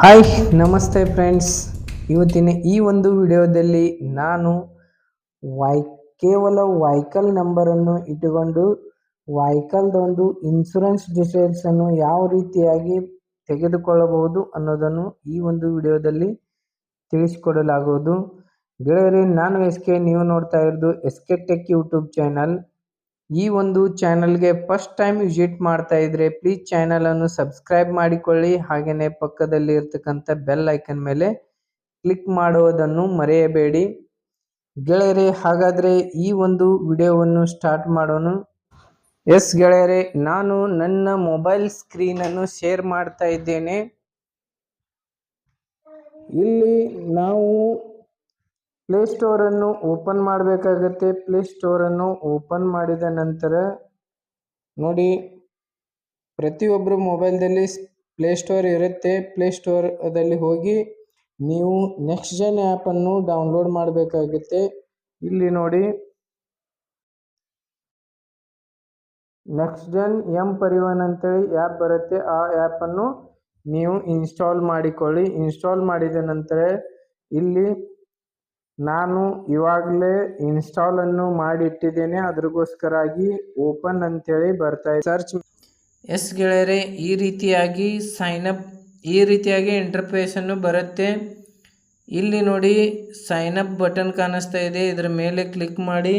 Hi ನಮಸ್ತೆ friends. ಇವತ್ತಿನ ಈ ಒಂದು ವಿಡಿಯೋದಲ್ಲಿ ನಾನು ವೈ ಕೇವಲ ವೆಹಿಕಲ್ ನಂಬರನ್ನು ಇಟ್ಟುಕೊಂಡು ವೆಹಿಕಲ್ದೊಂದು ಇನ್ಶೂರೆನ್ಸ್ ಡೀಟೇಲ್ಸನ್ನು ಯಾವ ರೀತಿಯಾಗಿ ತೆಗೆದುಕೊಳ್ಳಬಹುದು ಅನ್ನೋದನ್ನು ಈ ಒಂದು ವಿಡಿಯೋದಲ್ಲಿ ತಿಳಿಸಿಕೊಡಲಾಗುವುದು. ಗೆಳೆಯರೇ, ನಾನು SK, ನೀವು ನೋಡ್ತಾ ಇರೋದು SK ಟೆಕ್ ಯೂಟ್ಯೂಬ್ ಚಾನಲ್. ಈ ಒಂದು ಚಾನಲ್ಗೆ ಫಸ್ಟ್ ಟೈಮ್ ವಿಸಿಟ್ ಮಾಡ್ತಾ ಇದ್ರೆ ಪ್ಲೀಸ್ ಚಾನಲನ್ನು ಸಬ್ಸ್ಕ್ರೈಬ್ ಮಾಡಿಕೊಳ್ಳಿ. ಹಾಗೆಯೇ ಪಕ್ಕದಲ್ಲಿ ಇರ್ತಕ್ಕಂಥ ಬೆಲ್ ಐಕನ್ ಮೇಲೆ ಕ್ಲಿಕ್ ಮಾಡುವುದನ್ನು ಮರೆಯಬೇಡಿ. ಗೆಳೆಯರೇ, ಹಾಗಾದರೆ ಈ ಒಂದು ವಿಡಿಯೋವನ್ನು ಸ್ಟಾರ್ಟ್ ಮಾಡೋಣ. ಎಸ್ ಗೆಳೆಯರೇ, ನಾನು ನನ್ನ ಮೊಬೈಲ್ ಸ್ಕ್ರೀನನ್ನು ಶೇರ್ ಮಾಡ್ತಾ ಇದ್ದೇನೆ. ಇಲ್ಲಿ ನಾವು ಪ್ಲೇಸ್ಟೋರನ್ನು ಓಪನ್ ಮಾಡಬೇಕಾಗತ್ತೆ. ಪ್ಲೇಸ್ಟೋರನ್ನು ಓಪನ್ ಮಾಡಿದ ನಂತರ ನೋಡಿ, ಪ್ರತಿಯೊಬ್ಬರು ಮೊಬೈಲ್ದಲ್ಲಿ ಪ್ಲೇಸ್ಟೋರ್ ಇರುತ್ತೆ. ಪ್ಲೇಸ್ಟೋರ್ದಲ್ಲಿ ಹೋಗಿ ನೀವು ನೆಕ್ಸ್ಟ್ ಜೆನ್ ಆ್ಯಪನ್ನು ಡೌನ್ಲೋಡ್ ಮಾಡಬೇಕಾಗುತ್ತೆ. ಇಲ್ಲಿ ನೋಡಿ, ನೆಕ್ಸ್ಟ್ ಜೆನ್ ಪರಿವಹನ್ ಅಂತೇಳಿ ಆ್ಯಪ್ ಬರುತ್ತೆ. ಆ ಆ್ಯಪನ್ನು ನೀವು ಇನ್ಸ್ಟಾಲ್ ಮಾಡಿಕೊಳ್ಳಿ. ಇನ್ಸ್ಟಾಲ್ ಮಾಡಿದ ನಂತರ ಇಲ್ಲಿ ನಾನು ಇವಾಗಲೇ ಇನ್ಸ್ಟಾಲನ್ನು ಮಾಡಿ ಇಟ್ಟಿದ್ದೇನೆ, ಅದ್ರಗೋಸ್ಕರಾಗಿ ಓಪನ್ ಅಂತೇಳಿ ಬರ್ತಾ ಇದೆ. ಸರ್ಚ್ ಎಸ್ ಗೆಳೆಯರೆ, ಈ ರೀತಿಯಾಗಿ ಇಂಟರ್ಫೇಸನ್ನು ಬರುತ್ತೆ. ಇಲ್ಲಿ ನೋಡಿ, ಸೈನ್ ಅಪ್ ಬಟನ್ ಕಾಣಿಸ್ತಾ ಇದೆ, ಇದರ ಮೇಲೆ ಕ್ಲಿಕ್ ಮಾಡಿ.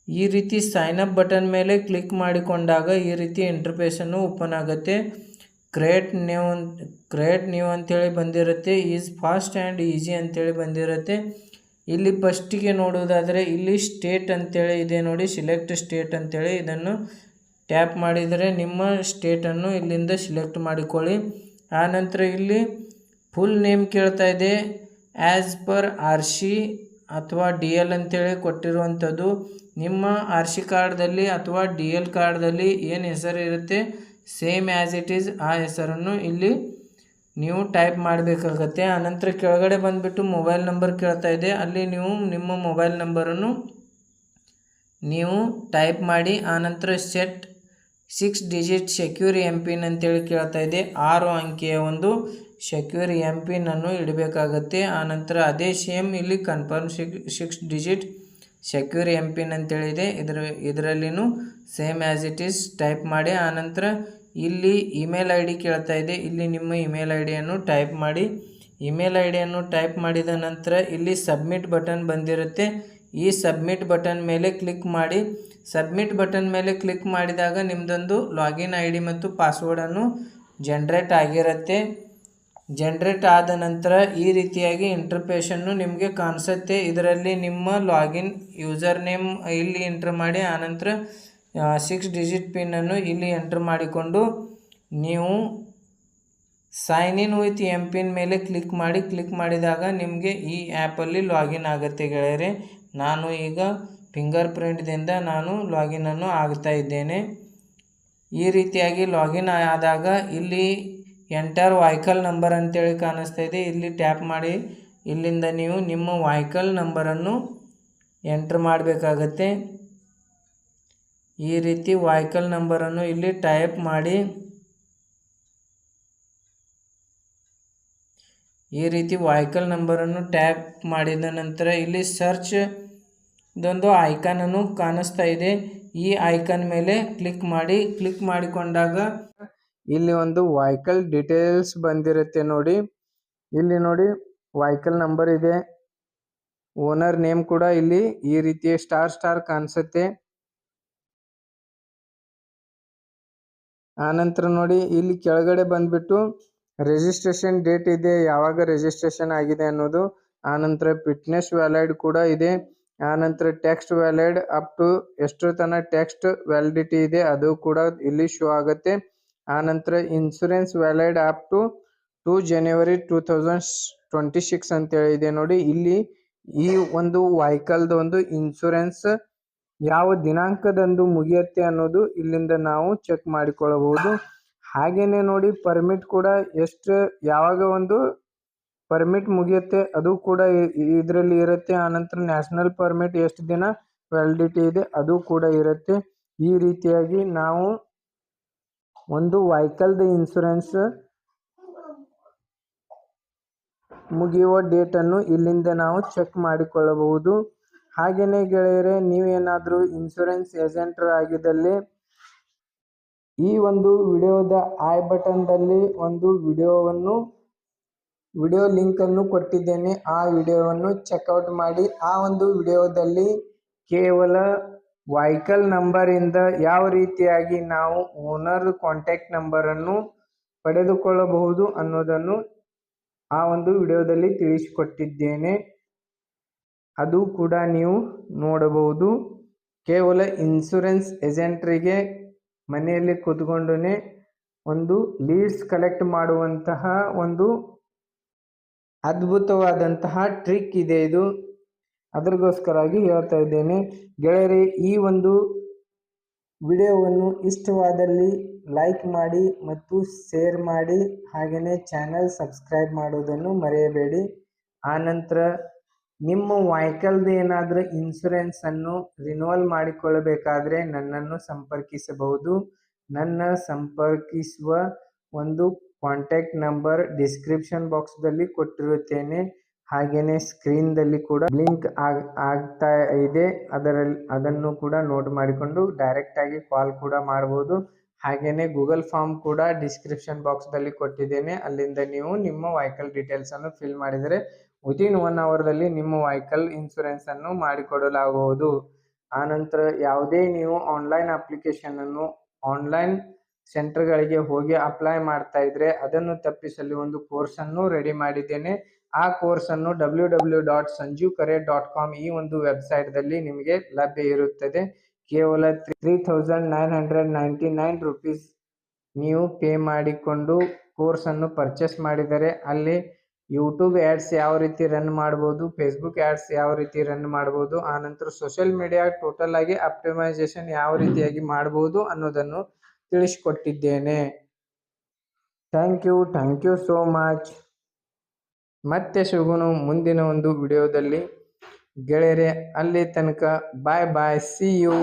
ಈ ರೀತಿ ಸೈನ್ ಅಪ್ ಬಟನ್ ಮೇಲೆ ಕ್ಲಿಕ್ ಮಾಡಿಕೊಂಡಾಗ ಈ ರೀತಿ ಇಂಟರ್ಫೇಸನ್ನು ಓಪನ್ ಆಗುತ್ತೆ. ಕ್ರಿಯೇಟ್ ನ್ಯೂ ಅಂತೇಳಿ ಬಂದಿರುತ್ತೆ. ಈಸ್ ಫಾಸ್ಟ್ ಆ್ಯಂಡ್ ಈಸಿ ಅಂತೇಳಿ ಬಂದಿರುತ್ತೆ. ಇಲ್ಲಿ ಫಸ್ಟಿಗೆ ನೋಡುವುದಾದರೆ ಇಲ್ಲಿ ಸ್ಟೇಟ್ ಅಂತೇಳಿ ಇದೆ ನೋಡಿ, ಸಿಲೆಕ್ಟ್ ಸ್ಟೇಟ್ ಅಂತೇಳಿ ಇದನ್ನು ಟ್ಯಾಪ್ ಮಾಡಿದರೆ ನಿಮ್ಮ ಸ್ಟೇಟನ್ನು ಇಲ್ಲಿಂದ ಸಿಲೆಕ್ಟ್ ಮಾಡಿಕೊಳ್ಳಿ. ಆನಂತರ ಇಲ್ಲಿ ಫುಲ್ ನೇಮ್ ಕೇಳ್ತಾ ಇದೆ. ಆ್ಯಸ್ ಪರ್ RC ಅಥವಾ DL ಅಂತೇಳಿ ಕೊಟ್ಟಿರುವಂಥದ್ದು. ನಿಮ್ಮ RC ಕಾರ್ಡ್ದಲ್ಲಿ ಅಥವಾ DL ಕಾರ್ಡ್ದಲ್ಲಿ ಏನು ಹೆಸರು ಇರುತ್ತೆ, ಸೇಮ್ ಆ್ಯಸ್ ಇಟ್ ಈಸ್ ಆ ಹೆಸರನ್ನು ಇಲ್ಲಿ ನೀವು ಟೈಪ್ ಮಾಡಬೇಕಾಗತ್ತೆ. ಆನಂತರ ಕೆಳಗಡೆ ಬಂದುಬಿಟ್ಟು ಮೊಬೈಲ್ ನಂಬರ್ ಕೇಳ್ತಾ ಇದೆ. ಅಲ್ಲಿ ನೀವು ನಿಮ್ಮ ಮೊಬೈಲ್ ನಂಬರನ್ನು ನೀವು ಟೈಪ್ ಮಾಡಿ. ಆನಂತರ ಸೆಟ್ 6 ಡಿಜಿಟ್ ಸೆಕ್ಯೂರ್ MPIN ಅಂತೇಳಿ ಕೇಳ್ತಾ ಇದೆ. 6 ಅಂಕೆಯ ಒಂದು ಸೆಕ್ಯೂರ್ MPIN ಅನ್ನು ಇಡಬೇಕಾಗತ್ತೆ. ಆನಂತರ ಅದೇ ಸೇಮ್ ಇಲ್ಲಿ ಕನ್ಫರ್ಮ್ 6 ಡಿಜಿಟ್ ಸೆಕ್ಯೂರ್ MPIN ಅಂತೇಳಿದೆ. ಇದರಲ್ಲಿನೂ same as it is type ಮಾಡಿ. ಆನಂತರ ಇಲ್ಲಿ ಇಮೇಲ್ ID ಕೇಳ್ತಾ ಇದೆ. ಇಲ್ಲಿ ನಿಮ್ಮ ಇಮೇಲ್ IDಯನ್ನು ಟೈಪ್ ಮಾಡಿ. ಇಮೇಲ್ IDಯನ್ನು ಟೈಪ್ ಮಾಡಿದ ನಂತರ ಇಲ್ಲಿ ಸಬ್ಮಿಟ್ ಬಟನ್ ಬಂದಿರುತ್ತೆ. ಈ ಸಬ್ಮಿಟ್ ಬಟನ್ ಮೇಲೆ ಕ್ಲಿಕ್ ಮಾಡಿ. ಸಬ್ಮಿಟ್ ಬಟನ್ ಮೇಲೆ ಕ್ಲಿಕ್ ಮಾಡಿದಾಗ ನಿಮ್ಮದೊಂದು ಲಾಗಿನ್ ID ಮತ್ತು ಪಾಸ್ವರ್ಡನ್ನು ಜನ್ರೇಟ್ ಆಗಿರುತ್ತೆ. ಜನ್ರೇಟ್ ಆದ ನಂತರ ಈ ರೀತಿಯಾಗಿ ಇಂಟರ್ಫೇಸನ್ನು ನಿಮಗೆ ಕಾಣಿಸುತ್ತೆ. ಇದರಲ್ಲಿ ನಿಮ್ಮ ಲಾಗಿನ್ ಯೂಸರ್ ನೇಮ್ ಇಲ್ಲಿ ಎಂಟ್ರ್ ಮಾಡಿ. ಆನಂತರ 6 ಡಿಜಿಟ್ ಪಿನ್ನನ್ನು ಇಲ್ಲಿ ಎಂಟ್ರ್ ಮಾಡಿಕೊಂಡು ನೀವು ಸೈನ್ ಇನ್ ವಿತ್ MPIN ಮೇಲೆ ಕ್ಲಿಕ್ ಮಾಡಿ. ಕ್ಲಿಕ್ ಮಾಡಿದಾಗ ನಿಮಗೆ ಈ ಆ್ಯಪಲ್ಲಿ ಲಾಗಿನ್ ಆಗುತ್ತೆ ಗೆಳೆಯರೆ. ನಾನು ಈಗ ಫಿಂಗರ್ ಪ್ರಿಂಟ್ದಿಂದ ನಾನು ಲಾಗಿನನ್ನು ಆಗ್ತಾ ಇದ್ದೇನೆ. ಈ ರೀತಿಯಾಗಿ ಲಾಗಿನ್ ಆದಾಗ ಇಲ್ಲಿ ಎಂಟರ್ ವೆಹಿಕಲ್ ನಂಬರ್ ಅಂತೇಳಿ ಕಾಣಿಸ್ತಾ ಇದೆ. ಇಲ್ಲಿ ಟ್ಯಾಪ್ ಮಾಡಿ ಇಲ್ಲಿಂದ ನೀವು ನಿಮ್ಮ ವೆಹಿಕಲ್ ನಂಬರನ್ನು ಎಂಟ್ರ್ ಮಾಡಬೇಕಾಗತ್ತೆ. ಈ ರೀತಿ ವೆಹಿಕಲ್ ನಂಬರನ್ನು ಇಲ್ಲಿ ಟೈಪ್ ಮಾಡಿ. ಈ ರೀತಿ ವೆಹಿಕಲ್ ನಂಬರನ್ನು ಟ್ಯಾಪ್ ಮಾಡಿದ ನಂತರ ಇಲ್ಲಿ ಸರ್ಚ್ ಇದೊಂದು ಐಕಾನನ್ನು ಕಾಣಿಸ್ತಾ ಇದೆ. ಈ ಐಕಾನ್ ಮೇಲೆ ಕ್ಲಿಕ್ ಮಾಡಿ. ಕ್ಲಿಕ್ ಮಾಡಿಕೊಂಡಾಗ ಇಲ್ಲಿ ಒಂದು ವೆಹಿಕಲ್ ಡೀಟೇಲ್ಸ್ ಬಂದಿರುತ್ತೆ ನೋಡಿ. ಇಲ್ಲಿ ನೋಡಿ, ವೆಹಿಕಲ್ ನಂಬರ್ ಇದೆ, ಓನರ್ ನೇಮ್ ಕೂಡ ಇಲ್ಲಿ ಈ ರೀತಿ ಸ್ಟಾರ್ ಕಾಣಿಸುತ್ತೆ. ಆನಂತರ ನೋಡಿ, ಇಲ್ಲಿ ಕೆಳಗಡೆ ಬಂದ್ಬಿಟ್ಟು ರಿಜಿಸ್ಟ್ರೇಷನ್ ಡೇಟ್ ಇದೆ, ಯಾವಾಗ ರಿಜಿಸ್ಟ್ರೇಷನ್ ಆಗಿದೆ ಅನ್ನೋದು. ಆನಂತರ ಫಿಟ್ನೆಸ್ ವ್ಯಾಲಿಡ್ ಕೂಡ ಇದೆ. ಆನಂತರ ಟೆಕ್ಸ್ಟ್ ವ್ಯಾಲಿಡ್ ಅಪ್ ಟು ಎಷ್ಟು ತನಕ ಟೆಕ್ಸ್ಟ್ ವ್ಯಾಲಿಡಿಟಿ ಇದೆ ಅದು ಕೂಡ ಇಲ್ಲಿ ಶೋ ಆಗುತ್ತೆ. ಆನಂತರ ಇನ್ಶೂರೆನ್ಸ್ ವ್ಯಾಲಿಡ್ ಅಪ್ ಟು 2 ಜನವರಿ 2026 ಅಂತೇಳಿ ಇದೆ ನೋಡಿ. ಇಲ್ಲಿ ಈ ಒಂದು ವೆಹಿಕಲ್ದ ಒಂದು ಇನ್ಶೂರೆನ್ಸ್ ಯಾವ ದಿನಾಂಕದಂದು ಮುಗಿಯುತ್ತೆ ಅನ್ನೋದು ಇಲ್ಲಿಂದ ನಾವು ಚೆಕ್ ಮಾಡಿಕೊಳ್ಳಬಹುದು. ಹಾಗೇನೆ ನೋಡಿ, ಪರ್ಮಿಟ್ ಕೂಡ ಯಾವಾಗ ಒಂದು ಪರ್ಮಿಟ್ ಮುಗಿಯುತ್ತೆ ಅದು ಕೂಡ ಇದರಲ್ಲಿ ಇರುತ್ತೆ. ಆನಂತರ ನ್ಯಾಷನಲ್ ಪರ್ಮಿಟ್ ಎಷ್ಟು ದಿನ ವ್ಯಾಲಿಡಿಟಿ ಇದೆ ಅದು ಕೂಡ ಇರುತ್ತೆ. ಈ ರೀತಿಯಾಗಿ ನಾವು ಒಂದು ವೆಹಿಕಲ್ದ ಇನ್ಶೂರೆನ್ಸ್ ಮುಗಿಯುವ ಡೇಟನ್ನು ಇಲ್ಲಿಂದ ನಾವು ಚೆಕ್ ಮಾಡಿಕೊಳ್ಳಬಹುದು. ಹಾಗೆಯೇ ಗೆಳೆಯರೆ, ನೀವೇನಾದರೂ ಇನ್ಶೂರೆನ್ಸ್ ಏಜೆಂಟರಾಗಿದ್ದಲ್ಲಿ ಈ ಒಂದು ವಿಡಿಯೋದ ಐ ಬಟನ್ದಲ್ಲಿ ಒಂದು ವಿಡಿಯೋ ಲಿಂಕನ್ನು ಕೊಟ್ಟಿದ್ದೇನೆ. ಆ ವಿಡಿಯೋವನ್ನು ಚೆಕ್ಔಟ್ ಮಾಡಿ. ಆ ಒಂದು ವಿಡಿಯೋದಲ್ಲಿ ಕೇವಲ ವೆಹಿಕಲ್ ನಂಬರಿಂದ ಯಾವ ರೀತಿಯಾಗಿ ನಾವು ಓನರ್ ಕಾಂಟ್ಯಾಕ್ಟ್ ನಂಬರನ್ನು ಪಡೆದುಕೊಳ್ಳಬಹುದು ಅನ್ನೋದನ್ನು ಆ ಒಂದು ವಿಡಿಯೋದಲ್ಲಿ ತಿಳಿಸಿಕೊಟ್ಟಿದ್ದೇನೆ. ಅದು ಕೂಡ ನೀವು ನೋಡಬಹುದು. ಕೇವಲ ಇನ್ಶೂರೆನ್ಸ್ ಏಜೆಂಟ್ರಿಗೆ ಮನೆಯಲ್ಲಿ ಕೂತ್ಕೊಂಡೇ ಒಂದು ಲೀಡ್ಸ್ ಕಲೆಕ್ಟ್ ಮಾಡುವಂತಹ ಒಂದು ಅದ್ಭುತವಾದಂತಹ ಟ್ರಿಕ್ ಇದೆ ಇದು. ಅದಕ್ಕೋಸ್ಕರವಾಗಿ ಹೇಳ್ತಾ ಇದ್ದೇನೆ ಗೆಳೆಯರೇ. ಈ ಒಂದು ವಿಡಿಯೋವನ್ನು ಇಷ್ಟವಾದಲ್ಲಿ ಲೈಕ್ ಮಾಡಿ ಮತ್ತು ಶೇರ್ ಮಾಡಿ. ಹಾಗೆಯೇ ಚಾನಲ್ ಸಬ್ಸ್ಕ್ರೈಬ್ ಮಾಡೋದನ್ನು ಮರೆಯಬೇಡಿ. ಆನಂತರ ನಿಮ್ಮ ವೆಹಿಕಲ್ದು ಏನಾದರೂ ಇನ್ಶೂರೆನ್ಸನ್ನು ರಿನ್ಯೂವಲ್ ಮಾಡಿಕೊಳ್ಳಬೇಕಾದ್ರೆ ನನ್ನನ್ನು ಸಂಪರ್ಕಿಸಬಹುದು. ನನ್ನ ಸಂಪರ್ಕಿಸುವ ಒಂದು ಕಾಂಟ್ಯಾಕ್ಟ್ ನಂಬರ್ ಡಿಸ್ಕ್ರಿಪ್ಷನ್ ಬಾಕ್ಸ್ದಲ್ಲಿ ಕೊಟ್ಟಿರುತ್ತೇನೆ. ಹಾಗೆಯೇ ಸ್ಕ್ರೀನ್ದಲ್ಲಿ ಕೂಡ ಬ್ಲಿಂಕ್ ಆಗ್ತಾ ಇದೆ. ಅದನ್ನು ಕೂಡ ನೋಟ್ ಮಾಡಿಕೊಂಡು ಡೈರೆಕ್ಟಾಗಿ ಕಾಲ್ ಕೂಡ ಮಾಡ್ಬೋದು. ಹಾಗೆಯೇ ಗೂಗಲ್ ಫಾರ್ಮ್ ಕೂಡ ಡಿಸ್ಕ್ರಿಪ್ಷನ್ ಬಾಕ್ಸ್ದಲ್ಲಿ ಕೊಟ್ಟಿದ್ದೇನೆ. ಅಲ್ಲಿಂದ ನೀವು ನಿಮ್ಮ ವೆಹಿಕಲ್ ಡೀಟೇಲ್ಸನ್ನು ಫಿಲ್ ಮಾಡಿದರೆ ವಿತಿನ್ 1 ಅವರ್ದಲ್ಲಿ ನಿಮ್ಮ ವೆಹಿಕಲ್ ಇನ್ಶೂರೆನ್ಸನ್ನು ಮಾಡಿಕೊಡಲಾಗುವುದು. ಆನಂತರ ಯಾವುದೇ ನೀವು ಆನ್ಲೈನ್ ಅಪ್ಲಿಕೇಶನನ್ನು ಆನ್ಲೈನ್ ಸೆಂಟರ್ಗಳಿಗೆ ಹೋಗಿ ಅಪ್ಲೈ ಮಾಡ್ತಾ ಇದ್ರೆ ಅದನ್ನು ತಪ್ಪಿಸಲು ಒಂದು ಕೋರ್ಸನ್ನು ರೆಡಿ ಮಾಡಿದ್ದೇನೆ. ಆ ಕೋರ್ಸನ್ನು www.sanjeevkare.com ಈ ಒಂದು ವೆಬ್ಸೈಟ್ದಲ್ಲಿ ನಿಮಗೆ ಲಭ್ಯ ಇರುತ್ತದೆ. ಕೇವಲ 3999 ರೂಪೀಸ್ ನೀವು ಪೇ ಮಾಡಿಕೊಂಡು ಕೋರ್ಸನ್ನು ಪರ್ಚೇಸ್ ಮಾಡಿದರೆ ಅಲ್ಲಿ ಯೂಟ್ಯೂಬ್ ಆ್ಯಡ್ಸ್ ಯಾವ ರೀತಿ ರನ್ ಮಾಡ್ಬೋದು, ಫೇಸ್ಬುಕ್ ಆ್ಯಡ್ಸ್ ಯಾವ ರೀತಿ ರನ್ ಮಾಡ್ಬೋದು, ಆನಂತರ ಸೋಷಿಯಲ್ ಮೀಡಿಯಾ ಟೋಟಲ್ ಆಗಿ ಆಪ್ಟಿಮೈಸೇಷನ್ ಯಾವ ರೀತಿಯಾಗಿ ಮಾಡ್ಬೋದು ಅನ್ನೋದನ್ನು ತಿಳಿಸಿಕೊಟ್ಟಿದ್ದೇನೆ. Thank you so much. ಮತ್ತೆ ಸಿಗೋಣ ಮುಂದಿನ ಒಂದು ವಿಡಿಯೋದಲ್ಲಿ ಗೆಳೆಯರೆ. ಅಲ್ಲಿ ತನಕ ಬಾಯ್, ಸಿ ಯು.